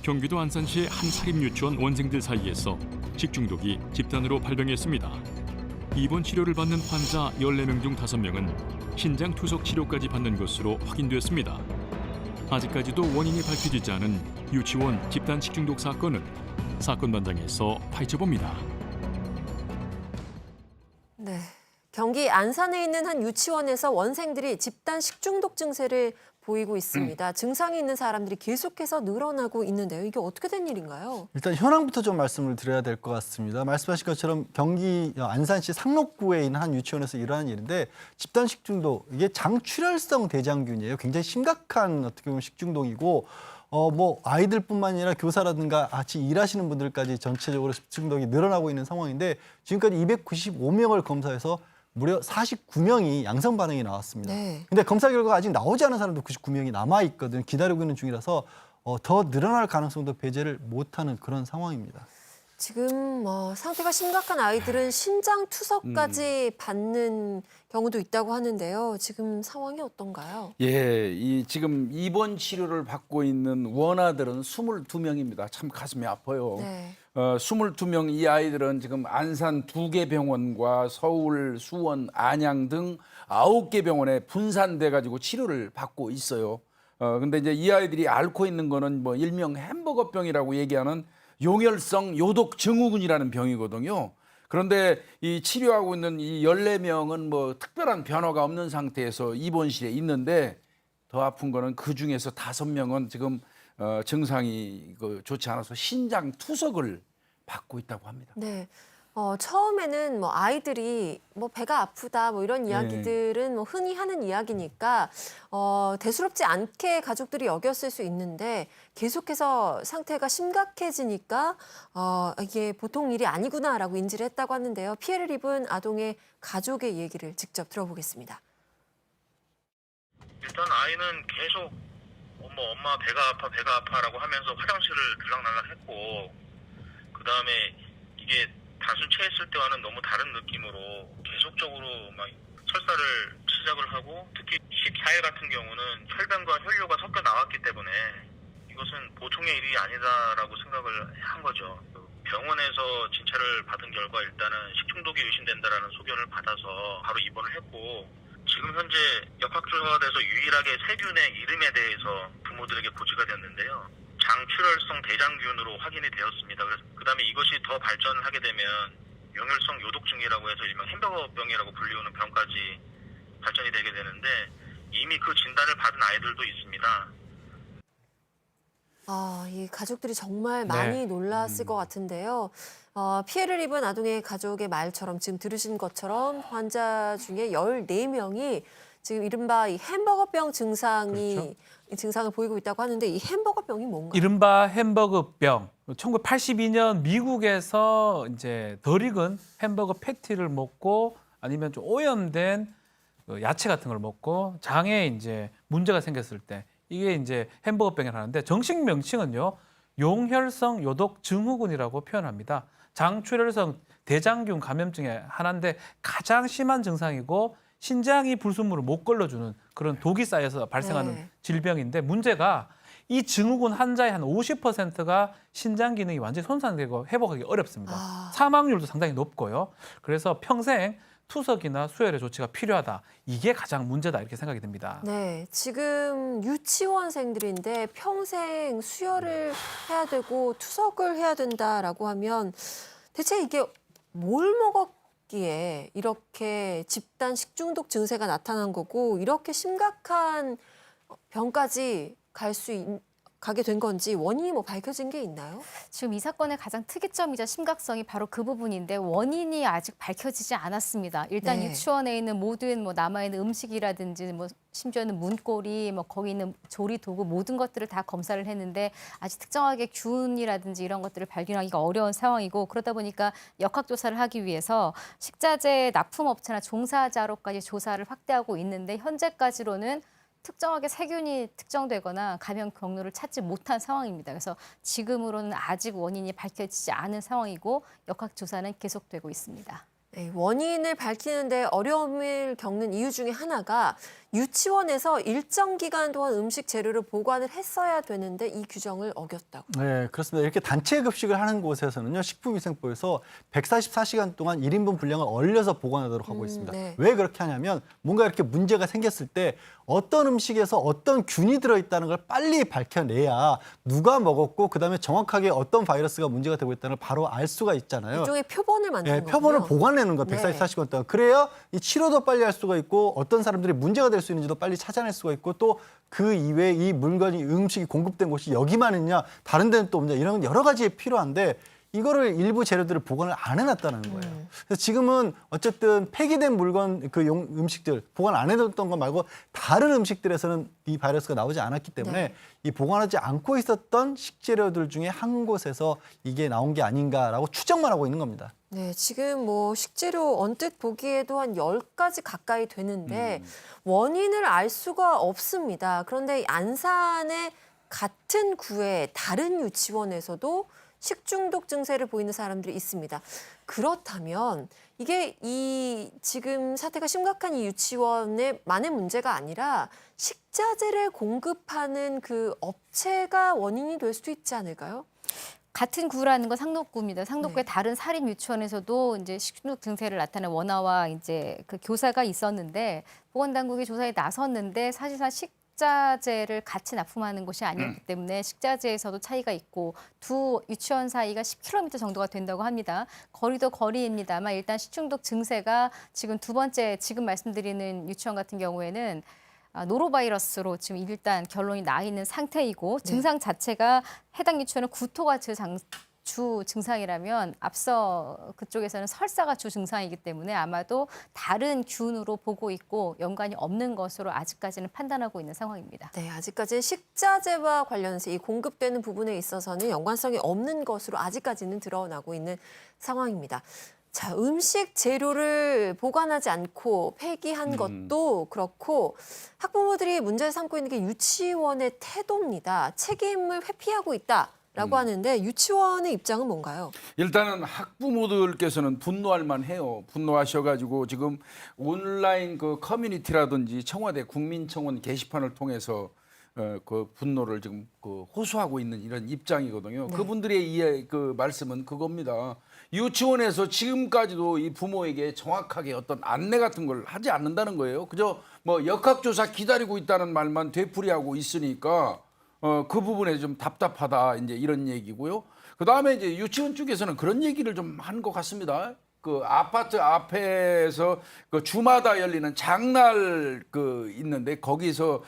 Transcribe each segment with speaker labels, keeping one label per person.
Speaker 1: 경기도 안산시의 한 사립유치원 원생들 사이에서 식중독이 집단으로 발병했습니다. 입원 치료를 받는 환자 14명 중 5명은 신장 투석 치료까지 받는 것으로 확인됐습니다. 아직까지도 원인이 밝혀지지 않은 유치원 집단 식중독 사건을 사건 현장에서 파헤쳐봅니다.
Speaker 2: 네. 경기 안산에 있는 한 유치원에서 원생들이 집단 식중독 증세를 보이고 있습니다. 증상이 있는 사람들이 계속해서 늘어나고 있는데요. 이게 어떻게 된 일인가요?
Speaker 3: 일단 현황부터 좀 말씀을 드려야 될 것 같습니다. 말씀하신 것처럼 경기 안산시 상록구에 있는 한 유치원에서 일어난 일인데 집단 식중독, 이게 장출혈성 대장균이에요. 굉장히 심각한 어떻게 보면 식중독이고 아이들뿐만 아니라 교사라든가 같이 일하시는 분들까지 전체적으로 식중독이 늘어나고 있는 상황인데 지금까지 295명을 검사해서 무려 49명이 양성 반응이 나왔습니다.
Speaker 2: 네.
Speaker 3: 근데 검사 결과가 아직 나오지 않은 사람도 99명이 남아 있거든요. 기다리고 있는 중이라서 더 늘어날 가능성도 배제를 못하는 그런 상황입니다.
Speaker 2: 지금 상태가 심각한 아이들은 신장 투석까지 받는 경우도 있다고 하는데요. 지금 상황이 어떤가요?
Speaker 4: 예, 지금 입원 치료를 받고 있는 원아들은 22명입니다. 참 가슴이 아파요.
Speaker 2: 네.
Speaker 4: 22명 이 아이들은 지금 안산 2개 병원과 서울, 수원, 안양 등 9개 병원에 분산돼 가지고 치료를 받고 있어요. 근데 이제 이 아이들이 앓고 있는 거는 일명 햄버거병이라고 얘기하는 용혈성 요독 증후군이라는 병이거든요. 그런데 이 치료하고 있는 이 14명은 특별한 변화가 없는 상태에서 입원실에 있는데 더 아픈 거는 그 중에서 5명은 지금 증상이 좋지 않아서 신장 투석을 받고 있다고 합니다.
Speaker 2: 네. 처음에는 아이들이 배가 아프다 이런 이야기들은 흔히 하는 이야기니까 대수롭지 않게 가족들이 여겼을 수 있는데 계속해서 상태가 심각해지니까 이게 보통 일이 아니구나라고 인지를 했다고 하는데요. 피해를 입은 아동의 가족의 얘기를 직접 들어보겠습니다.
Speaker 5: 일단 아이는 계속 엄마 배가 아파라고 하면서 화장실을 들락날락했고 그다음에 이게 단순 체했을 때와는 너무 다른 느낌으로 계속적으로 막 설사를 시작을 하고 특히 14일 같은 경우는 혈변과 혈뇨가 섞여 나왔기 때문에 이것은 보통의 일이 아니다라고 생각을 한 거죠. 병원에서 진찰을 받은 결과 일단은 식중독이 의심된다라는 소견을 받아서 바로 입원을 했고 지금 현재 역학조사가 돼서 유일하게 세균의 이름에 대해서 부모들에게 고지가 됐는데요. 장출혈성 대장균으로 확인이 되었습니다. 그래서 그다음에 이것이 더 발전을 하게 되면 용혈성 요독증이라고 해서 일명 햄버거병이라고 불리우는 병까지 발전이 되게 되는데 이미 그 진단을 받은 아이들도 있습니다.
Speaker 2: 이 가족들이 정말 많이 놀랐을 것 같은데요. 피해를 입은 아동의 가족의 말처럼 지금 들으신 것처럼 환자 중에 14명이 지금 이른바 이 햄버거병 증상을 보이고 있다고 하는데 이 햄버거병이 뭔가요?
Speaker 6: 이른바 햄버거병. 1982년 미국에서 이제 덜 익은 햄버거 패티를 먹고 아니면 좀 오염된 야채 같은 걸 먹고 장에 이제 문제가 생겼을 때 이게 이제 햄버거병이라고 하는데 정식 명칭은요. 용혈성 요독 증후군이라고 표현합니다. 장출혈성 대장균 감염증의 하나인데 가장 심한 증상이고 신장이 불순물을 못 걸러주는 그런 독이 쌓여서 발생하는 질병인데 문제가 이 증후군 환자의 한 50%가 신장 기능이 완전히 손상되고 회복하기 어렵습니다. 사망률도 상당히 높고요. 그래서 평생 투석이나 수혈의 조치가 필요하다. 이게 가장 문제다 이렇게 생각이 됩니다.
Speaker 2: 네, 지금 유치원생들인데 평생 수혈을 해야 되고 투석을 해야 된다라고 하면 대체 이게 뭘 먹었기에 이렇게 집단 식중독 증세가 나타난 거고 이렇게 심각한 병까지 가게 된 건지 원인이 밝혀진 게 있나요?
Speaker 7: 지금 이 사건의 가장 특이점이자 심각성이 바로 그 부분인데 원인이 아직 밝혀지지 않았습니다. 일단 유치원에 있는 모든 남아있는 음식이라든지 심지어는 문고리, 거기 있는 조리 도구 모든 것들을 다 검사를 했는데 아직 특정하게 균이라든지 이런 것들을 발견하기가 어려운 상황이고 그러다 보니까 역학조사를 하기 위해서 식자재 납품업체나 종사자로까지 조사를 확대하고 있는데 현재까지로는 특정하게 세균이 특정되거나 감염 경로를 찾지 못한 상황입니다. 그래서 지금으로는 아직 원인이 밝혀지지 않은 상황이고 역학조사는 계속되고 있습니다.
Speaker 2: 네, 원인을 밝히는데 어려움을 겪는 이유 중에 하나가 유치원에서 일정 기간 동안 음식 재료를 보관을 했어야 되는데 이 규정을 어겼다고.
Speaker 3: 네, 그렇습니다. 이렇게 단체 급식을 하는 곳에서는요, 식품위생법에서 144시간 동안 1인분 분량을 얼려서 보관하도록 하고 있습니다.
Speaker 2: 네.
Speaker 3: 왜 그렇게 하냐면 뭔가 이렇게 문제가 생겼을 때 어떤 음식에서 어떤 균이 들어있다는 걸 빨리 밝혀내야 누가 먹었고 그다음에 정확하게 어떤 바이러스가 문제가 되고 있다는 걸 바로 알 수가 있잖아요.
Speaker 2: 일종의 표본을 만드는
Speaker 3: 네,
Speaker 2: 거군요.
Speaker 3: 표본을 보관내는 거
Speaker 2: 네.
Speaker 3: 144시간 동안. 그래야 이 치료도 빨리 할 수가 있고 어떤 사람들이 문제가 될 수 있는지도 빨리 찾아낼 수가 있고 또 그 이외에 이 물건이 음식이 공급된 곳이 여기만 있냐 다른 데는 또 없냐 이런 여러 가지에 필요한데 이거를 일부 재료들을 보관을 안 해놨다는 거예요. 그래서 지금은 어쨌든 폐기된 물건 그 음식들 보관 안 해뒀던 것 말고 다른 음식들에서는 이 바이러스가 나오지 않았기 때문에
Speaker 2: 네.
Speaker 3: 이 보관하지 않고 있었던 식재료들 중에 한 곳에서 이게 나온 게 아닌가라고 추정만 하고 있는 겁니다.
Speaker 2: 네, 지금 뭐 식재료 언뜻 보기에도 한 10가지 가까이 되는데 원인을 알 수가 없습니다. 그런데 이 안산의 같은 구의 다른 유치원에서도 식중독 증세를 보이는 사람들이 있습니다. 그렇다면 이게 이 지금 사태가 심각한 이 유치원의 만의 문제가 아니라 식자재를 공급하는 그 업체가 원인이 될 수도 있지 않을까요?
Speaker 7: 같은 구라는 건 상록구입니다. 상록구의
Speaker 2: 네.
Speaker 7: 다른 사립 유치원에서도 이제 식중독 증세를 나타낸 원아와 이제 그 교사가 있었는데 보건당국이 조사에 나섰는데 사실상 식자재를 같이 납품하는 곳이 아니었기 때문에 식자재에서도 차이가 있고 두 유치원 사이가 10km 정도가 된다고 합니다. 거리도 거리입니다만 일단 식중독 증세가 지금 두 번째 지금 말씀드리는 유치원 같은 경우에는 노로바이러스로 지금 일단 결론이 나 있는 상태이고 증상 자체가 해당 유치원은 구토가 주 증상이라면 앞서 그쪽에서는 설사가 주 증상이기 때문에 아마도 다른 균으로 보고 있고 연관이 없는 것으로 아직까지는 판단하고 있는 상황입니다.
Speaker 2: 네, 아직까지는 식자재와 관련해서 이 공급되는 부분에 있어서는 연관성이 없는 것으로 아직까지는 드러나고 있는 상황입니다. 자, 음식 재료를 보관하지 않고 폐기한 것도 그렇고 학부모들이 문제를 삼고 있는 게 유치원의 태도입니다. 책임을 회피하고 있다라고 하는데 유치원의 입장은 뭔가요?
Speaker 4: 일단은 학부모들께서는 분노할 만해요. 분노하셔가지고 지금 온라인 그 커뮤니티라든지 청와대 국민청원 게시판을 통해서 그 분노를 지금 그 호소하고 있는 이런 입장이거든요.
Speaker 2: 네.
Speaker 4: 그분들의 그 말씀은 그겁니다. 유치원에서 지금까지도 이 부모에게 정확하게 어떤 안내 같은 걸 하지 않는다는 거예요. 그저 뭐 역학조사 기다리고 있다는 말만 되풀이하고 있으니까 그 부분에 좀 답답하다 이제 이런 얘기고요. 그 다음에 이제 유치원 쪽에서는 그런 얘기를 좀 한 것 같습니다. 그 아파트 앞에서 그 주마다 열리는 장날 그 있는데 거기서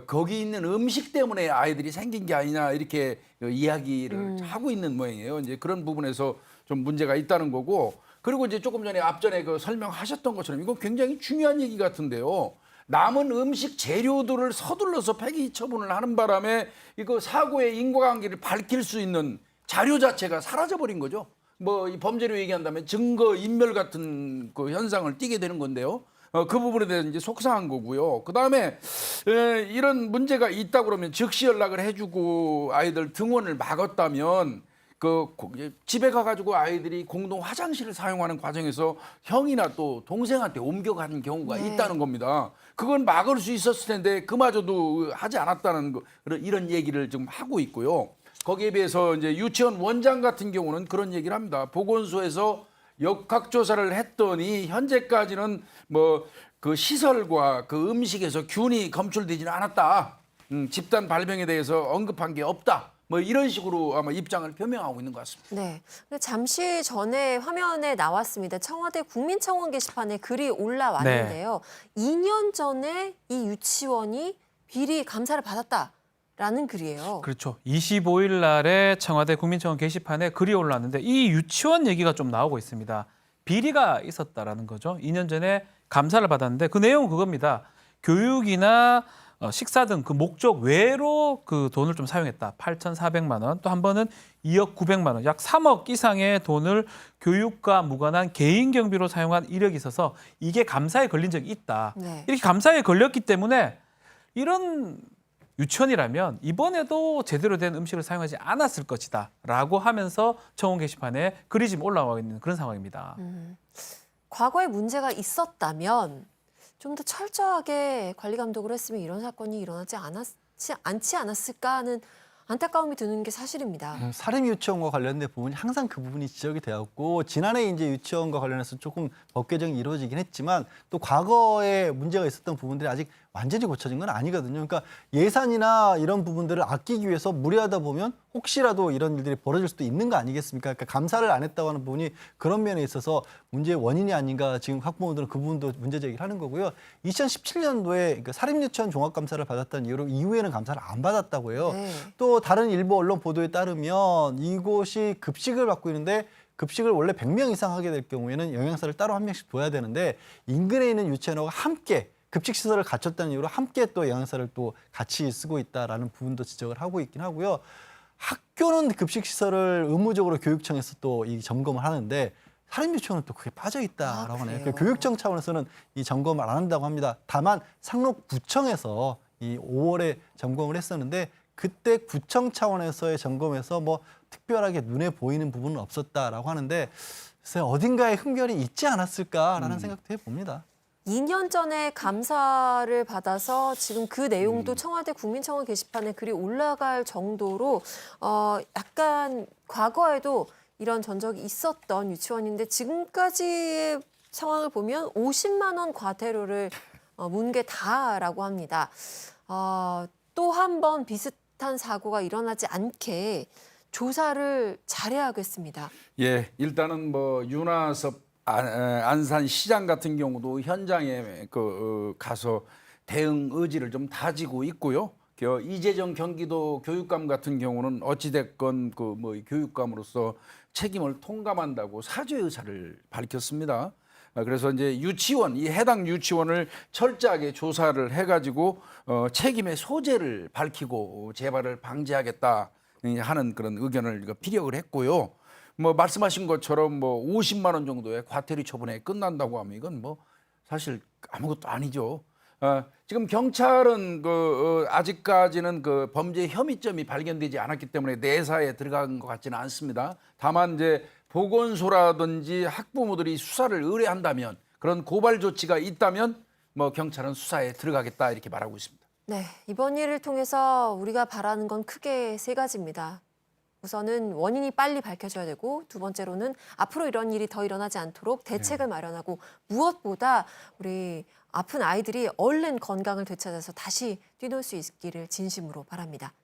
Speaker 4: 거기 있는 음식 때문에 아이들이 생긴 게 아니냐 이렇게 이야기를 하고 있는 모양이에요. 이제 그런 부분에서 좀 문제가 있다는 거고 그리고 이제 조금 전에 앞전에 그 설명하셨던 것처럼 이건 굉장히 중요한 얘기 같은데요. 남은 음식 재료들을 서둘러서 폐기 처분을 하는 바람에 이거 사고의 인과관계를 밝힐 수 있는 자료 자체가 사라져버린 거죠. 뭐 이 범죄로 얘기한다면 증거 인멸 같은 그 현상을 띠게 되는 건데요. 그 부분에 대해서 이제 속상한 거고요. 그 다음에 이런 문제가 있다 그러면 즉시 연락을 해주고 아이들 등원을 막았다면 그 집에 가가지고 아이들이 공동 화장실을 사용하는 과정에서 형이나 또 동생한테 옮겨가는 경우가
Speaker 2: 네.
Speaker 4: 있다는 겁니다. 그건 막을 수 있었을 텐데 그마저도 하지 않았다는 거, 이런 얘기를 좀 하고 있고요. 거기에 비해서 이제 유치원 원장 같은 경우는 그런 얘기를 합니다. 보건소에서 역학조사를 했더니 현재까지는 뭐 그 시설과 그 음식에서 균이 검출되지는 않았다. 집단 발병에 대해서 언급한 게 없다. 뭐 이런 식으로 아마 입장을 표명하고 있는 것 같습니다.
Speaker 2: 네. 근데 잠시 전에 화면에 나왔습니다. 청와대 국민청원 게시판에 글이 올라왔는데요. 2년 전에 이 유치원이 비리 감사를 받았다라는 글이에요.
Speaker 6: 그렇죠. 25일 날에 청와대 국민청원 게시판에 글이 올라왔는데 이 유치원 얘기가 좀 나오고 있습니다. 비리가 있었다라는 거죠. 2년 전에 감사를 받았는데 그 내용은 그겁니다. 교육이나 식사 등 그 목적 외로 그 돈을 좀 사용했다. 8,400만 원. 또 한 번은 2억 900만 원. 약 3억 이상의 돈을 교육과 무관한 개인 경비로 사용한 이력이 있어서 이게 감사에 걸린 적이 있다.
Speaker 2: 네.
Speaker 6: 이렇게 감사에 걸렸기 때문에 이런 유치원이라면 이번에도 제대로 된 음식을 사용하지 않았을 것이다 라고 하면서 청원 게시판에 글이 지금 올라와 있는 그런 상황입니다.
Speaker 2: 과거에 문제가 있었다면 좀 더 철저하게 관리 감독을 했으면 이런 사건이 일어나지 않지 않았을까 하는 안타까움이 드는 게 사실입니다.
Speaker 3: 사립 유치원과 관련된 부분이 항상 그 부분이 지적이 되었고 지난해 이제 유치원과 관련해서 조금 법 개정이 이루어지긴 했지만 또 과거에 문제가 있었던 부분들이 아직 완전히 고쳐진 건 아니거든요. 그러니까 예산이나 이런 부분들을 아끼기 위해서 무리하다 보면 혹시라도 이런 일들이 벌어질 수도 있는 거 아니겠습니까? 그러니까 감사를 안 했다고 하는 부분이 그런 면에 있어서 문제의 원인이 아닌가 지금 학부모들은 그 부분도 문제 제기를 하는 거고요. 2017년도에 그러니까 사립유치원 종합감사를 받았다는 이유로 이후에는 감사를 안 받았다고 해요.
Speaker 2: 네.
Speaker 3: 또 다른 일부 언론 보도에 따르면 이곳이 급식을 받고 있는데 급식을 원래 100명 이상 하게 될 경우에는 영양사를 따로 한 명씩 둬야 되는데 인근에 있는 유치원하고 함께 급식 시설을 갖췄다는 이유로 함께 또 영양사를 또 같이 쓰고 있다라는 부분도 지적을 하고 있긴 하고요. 학교는 급식 시설을 의무적으로 교육청에서 또 이 점검을 하는데 사립유치원은 또 그게 빠져 있다라고 하네요.
Speaker 2: 그래요?
Speaker 3: 교육청 차원에서는 이 점검을 안 한다고 합니다. 다만 상록구청에서 이 5월에 점검을 했었는데 그때 구청 차원에서의 점검에서 뭐 특별하게 눈에 보이는 부분은 없었다라고 하는데 글쎄 어딘가에 흠결이 있지 않았을까라는 생각도 해봅니다.
Speaker 2: 2년 전에 감사를 받아서 지금 그 내용도 청와대 국민청원 게시판에 글이 올라갈 정도로 약간 과거에도 이런 전적이 있었던 유치원인데 지금까지의 상황을 보면 50만 원 과태료를 문 게 다라고 합니다. 또 한 번 비슷한 사고가 일어나지 않게 조사를 잘해야겠습니다.
Speaker 4: 예, 일단은 뭐 윤화섭 안산시장 같은 경우도 현장에 가서 대응 의지를 좀 다지고 있고요. 이재정 경기도 교육감 같은 경우는 어찌됐건 그 뭐 교육감으로서 책임을 통감한다고 사죄 의사를 밝혔습니다. 그래서 이제 유치원, 이 해당 유치원을 철저하게 조사를 해가지고 책임의 소재를 밝히고 재발을 방지하겠다 하는 그런 의견을 피력을 했고요. 뭐 말씀하신 것처럼 뭐 50만 원 정도의 과태료 처분에 끝난다고 하면 이건 뭐 사실 아무것도 아니죠. 지금 경찰은 아직까지는 그 범죄 혐의점이 발견되지 않았기 때문에 내사에 들어간 것 같지는 않습니다. 다만 이제 보건소라든지 학부모들이 수사를 의뢰한다면 그런 고발 조치가 있다면 뭐 경찰은 수사에 들어가겠다 이렇게 말하고 있습니다.
Speaker 2: 네, 이번 일을 통해서 우리가 바라는 건 크게 세 가지입니다. 우선은 원인이 빨리 밝혀져야 되고 두 번째로는 앞으로 이런 일이 더 일어나지 않도록 대책을 마련하고 무엇보다 우리 아픈 아이들이 얼른 건강을 되찾아서 다시 뛰놀 수 있기를 진심으로 바랍니다.